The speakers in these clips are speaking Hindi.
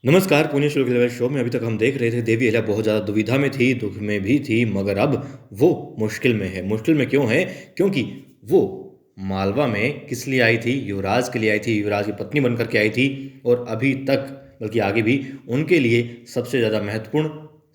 नमस्कार, पुण्य श्लोक लेवल शो में अभी तक हम देख रहे थे देवी अहिल्या बहुत ज़्यादा दुविधा में थी, दुःख में भी थी, मगर अब वो मुश्किल में है। मुश्किल में क्यों है? क्योंकि वो मालवा में किस लिए आई थी? युवराज के लिए आई थी, युवराज की पत्नी बनकर के आई थी और अभी तक बल्कि आगे भी उनके लिए सबसे ज़्यादा महत्वपूर्ण,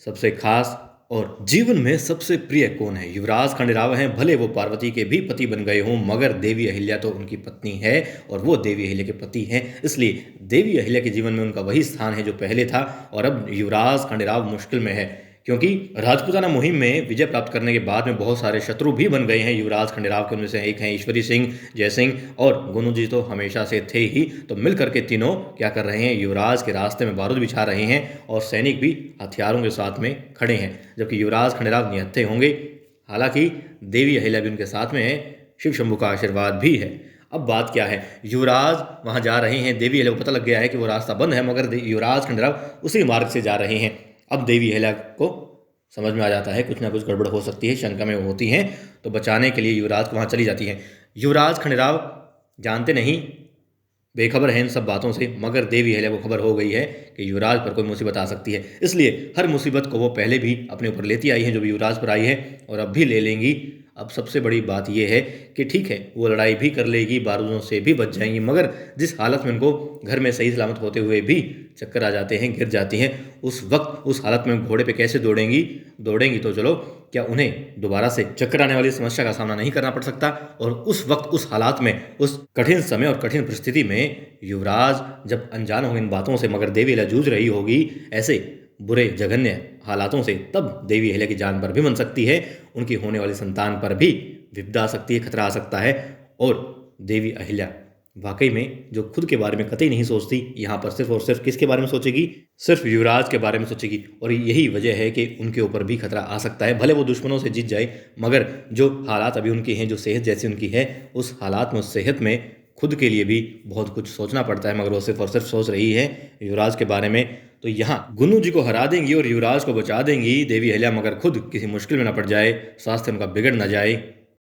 सबसे खास और जीवन में सबसे प्रिय कौन है? युवराज खंडेराव हैं, भले वो पार्वती के भी पति बन गए हों, मगर देवी अहिल्या तो उनकी पत्नी है और वो देवी अहिल्या के पति हैं। इसलिए देवी अहिल्या के जीवन में उनका वही स्थान है जो पहले था और अब युवराज खंडेराव मुश्किल में है, क्योंकि राजपूताना मुहिम में विजय प्राप्त करने के बाद में बहुत सारे शत्रु भी बन गए हैं युवराज खंडेराव के। उनमें से एक हैं ईश्वरी सिंह, जय सिंह और गुनु जी तो हमेशा से थे ही। तो मिल करके तीनों क्या कर रहे हैं? युवराज के रास्ते में बारूद बिछा रहे हैं और सैनिक भी हथियारों के साथ में खड़े हैं, जबकि युवराज खंडेराव निहत्थे होंगे। हालांकि देवी अहिल्या भी उनके साथ में है, शिव शंभू का आशीर्वाद भी है। अब बात क्या है? युवराज वहां जा रहे हैं, देवी अहिल्या को पता लग गया है कि वो रास्ता बंद है, मगर युवराज खंडेराव उसी मार्ग से जा रहे हैं। अब देवी अहिल्या को समझ में आ जाता है कुछ ना कुछ गड़बड़ हो सकती है, शंका में होती हैं, तो बचाने के लिए युवराज को वहां चली जाती हैं। युवराज खंडेराव जानते नहीं, बेखबर है इन सब बातों से, मगर देवी अहिल्या को खबर हो गई है कि युवराज पर कोई मुसीबत आ सकती है। इसलिए हर मुसीबत को वो पहले भी अपने ऊपर लेती आई है जो भी युवराज पर आई है, और अब भी ले लेंगी। अब सबसे बड़ी बात यह है कि ठीक है, वो लड़ाई भी कर लेगी, बारूदों से भी बच जाएंगी, मगर जिस हालत में उनको घर में सही सलामत होते हुए भी चक्कर आ जाते हैं, गिर जाती हैं, उस वक्त उस हालत में घोड़े पे कैसे दौड़ेंगी? दौड़ेंगी तो चलो, क्या उन्हें दोबारा से चक्कर आने वाली समस्या का सामना नहीं करना पड़ सकता? और उस वक्त, उस हालात में, उस कठिन समय और कठिन परिस्थिति में युवराज जब अनजान होंगे इन बातों से, मगर देवी अहिल्या जूझ रही होगी ऐसे बुरे जघन्य हालातों से, तब देवी अहिल्या की जान पर भी बन सकती है, उनकी होने वाली संतान पर भी विपदा आ सकती है, खतरा आ सकता है। और देवी अहिल्या वाकई में जो खुद के बारे में कतई नहीं सोचती, यहाँ पर सिर्फ और सिर्फ किसके बारे में सोचेगी? सिर्फ युवराज के बारे में सोचेगी। और यही वजह है कि उनके ऊपर भी खतरा आ सकता है, भले वो दुश्मनों से जीत जाए, मगर जो हालात अभी उनके हैं, जो सेहत जैसी उनकी है, उस हालात में, उस सेहत में खुद के लिए भी बहुत कुछ सोचना पड़ता है, मगर वो सिर्फ और सिर्फ सोच रही है युवराज के बारे में। तो यहाँ गुन्नू जी को हरा देंगी और युवराज को बचा देंगी देवी अहिल्या, मगर खुद किसी मुश्किल में न पड़ जाए, स्वास्थ्य उनका बिगड़ न जाए।